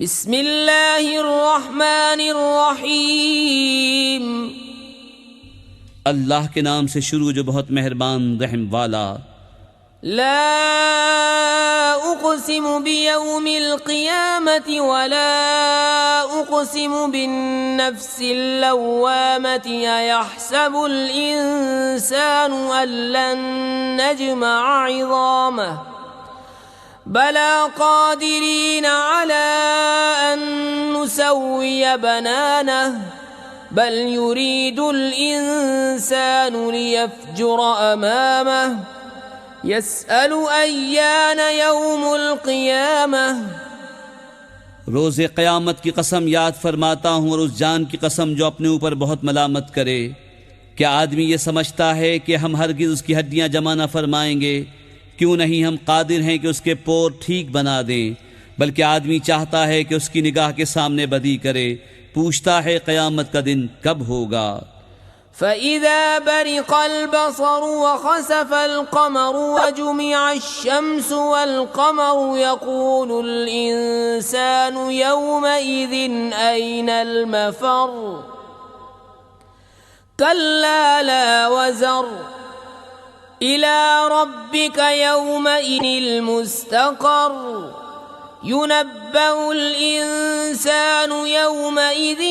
بسم اللہ الرحمن الرحیم اللہ کے نام سے شروع جو بہت مہربان رحم والا۔ لا اقسم بیوم القیامت ولا اقسم بالنفس اللوامت ایحسب الانسان ان لن نجمع عظامه بلا قادرین علی ان نسوی بنانه بل يريد الإنسان ليفجر أمامه يسأل أيان يوم القيامة۔ روز قیامت کی قسم یاد فرماتا ہوں اور اس جان کی قسم جو اپنے اوپر بہت ملامت کرے۔ کیا آدمی یہ سمجھتا ہے کہ ہم ہرگز اس کی ہڈیاں جمع نہ فرمائیں گے؟ کیوں نہیں ہم قادر ہیں کہ اس کے پور ٹھیک بنا دیں؟ بلکہ آدمی چاہتا ہے کہ اس کی نگاہ کے سامنے بدی کرے۔ پوچھتا ہے قیامت کا دن کب ہوگا؟ فَإِذَا بَرِقَ الْبَصَرُ وَخَسَفَ الْقَمَرُ وَجُمِعَ الشَّمْسُ وَالْقَمَرُ يَقُولُ الْإِنسَانُ يَوْمَئِذٍ أَيْنَ الْمَفَرُّ كَلَّا لَا وَزَرَ إِلَى رَبِّكَ يَوْمَئِذٍ الْمُسْتَقَرُّ ينبأ الإنسان يومئذ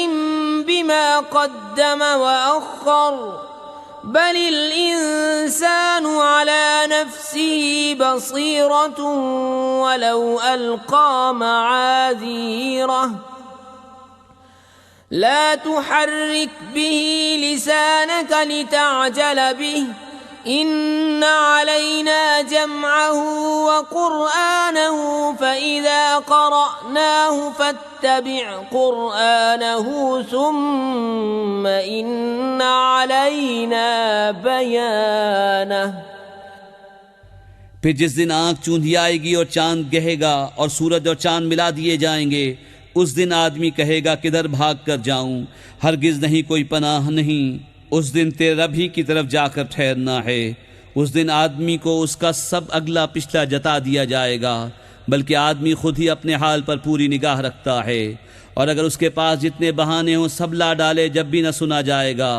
بما قدم وأخر بل الإنسان على نفسه بصيرة ولو ألقى معاذيره لا تحرك به لسانك لتعجل به إن علينا جمعه وقرآنه فإذا قرأناه فاتبع قرآنه ثم إن علينا بيانه۔ پھر جس دن آنکھ چوندھی آئے گی اور چاند گہے گا اور سورج اور چاند ملا دیے جائیں گے، اس دن آدمی کہے گا کدھر بھاگ کر جاؤں؟ ہرگز نہیں، کوئی پناہ نہیں۔ اس دن تیرے رب ہی کی طرف جا کر ٹھہرنا ہے۔ اس دن آدمی کو اس کا سب اگلا پچھلا جتا دیا جائے گا، بلکہ آدمی خود ہی اپنے حال پر پوری نگاہ رکھتا ہے، اور اگر اس کے پاس جتنے بہانے ہوں سب لا ڈالے جب بھی نہ سنا جائے گا۔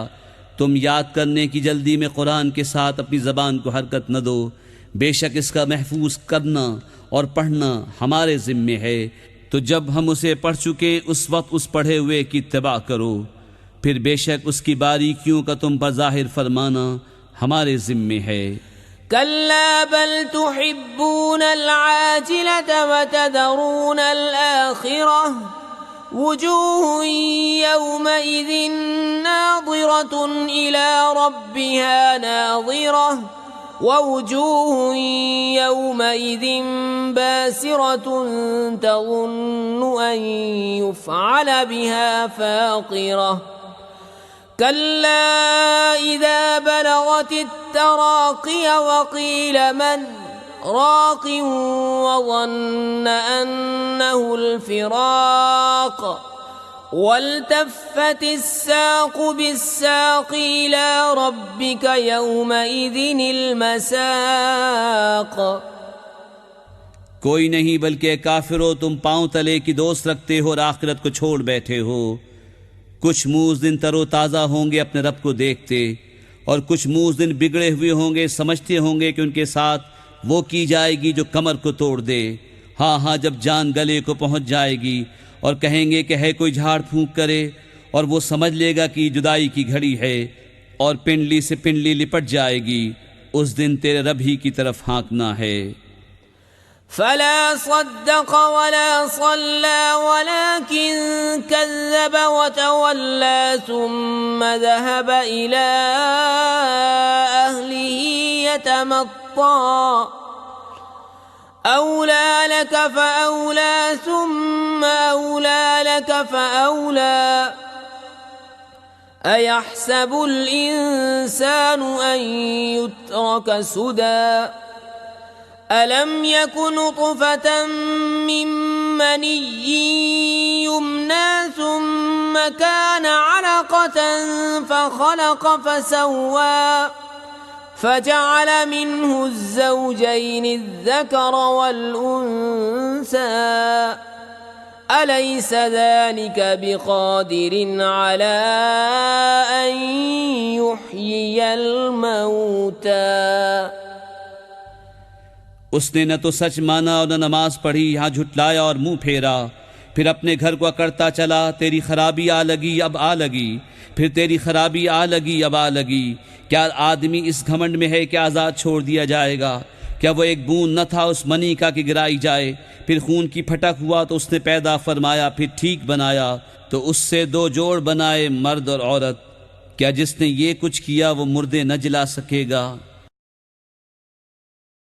تم یاد کرنے کی جلدی میں قرآن کے ساتھ اپنی زبان کو حرکت نہ دو، بے شک اس کا محفوظ کرنا اور پڑھنا ہمارے ذمے ہے، تو جب ہم اسے پڑھ چکے اس وقت اس پڑھے ہوئے کی اتباع کرو، پھر بے شک اس کی باریکیوں کا تم پر ظاہر فرمانا ہمارے ذمے ہے۔ كلا بل تحبون العاجلة وتذرون الآخرة وجوه يومئذ ناظرة إلى ربها ناظرة ووجوه يومئذ باسرة تظن أن يفعل بها فاقرة كلا إذا بلغت التراقي وقيل من راق وظن أنه الفراق والتفت الساق بالساق إلى ربك يومئذ المساق۔ کوئی نہیں بلکہ کافرو تم پاؤں تلے کی دوست رکھتے ہو اور آخرت کو چھوڑ بیٹھے ہو۔ کچھ منہ اس دن تر و تازہ ہوں گے اپنے رب کو دیکھتے، اور کچھ منہ اس دن بگڑے ہوئے ہوں گے، سمجھتے ہوں گے کہ ان کے ساتھ وہ کی جائے گی جو کمر کو توڑ دے۔ ہاں ہاں، جب جان گلے کو پہنچ جائے گی اور کہیں گے کہ ہے کوئی جھاڑ پھونک کرے، اور وہ سمجھ لے گا کہ جدائی کی گھڑی ہے، اور پنڈلی سے پنڈلی لپٹ جائے گی۔ اس دن تیرے رب ہی کی طرف ہانکنا ہے۔ فلا صدق ولا صلى ولكن كذب وتولى ثم ذهب إلى أهله يتمطى أولى لك فأولى ثم أولى لك فأولى أيحسب الإنسان أن يترك سدى ألم يكن نطفة من مني يمنى ثم كان علقة فخلق فسوى فجعل منه الزوجين الذكر والأنثى أليس ذلك بقادر على أن يحيي الموتى؟ اس نے نہ تو سچ مانا اور نہ نماز پڑھی، یہاں جھٹلایا اور منہ پھیرا، پھر اپنے گھر کو اکڑتا چلا، تیری خرابی آ لگی اب آ لگی، پھر تیری خرابی آ لگی اب آ لگی۔ کیا آدمی اس گھمنڈ میں ہے کہ آزاد چھوڑ دیا جائے گا؟ کیا وہ ایک بوند نہ تھا اس منی کا کہ گرائی جائے؟ پھر خون کی پھٹک ہوا تو اس نے پیدا فرمایا، پھر ٹھیک بنایا تو اس سے دو جوڑ بنائے، مرد اور عورت۔ کیا جس نے یہ کچھ کیا وہ مردے نہ جلا سکے گا؟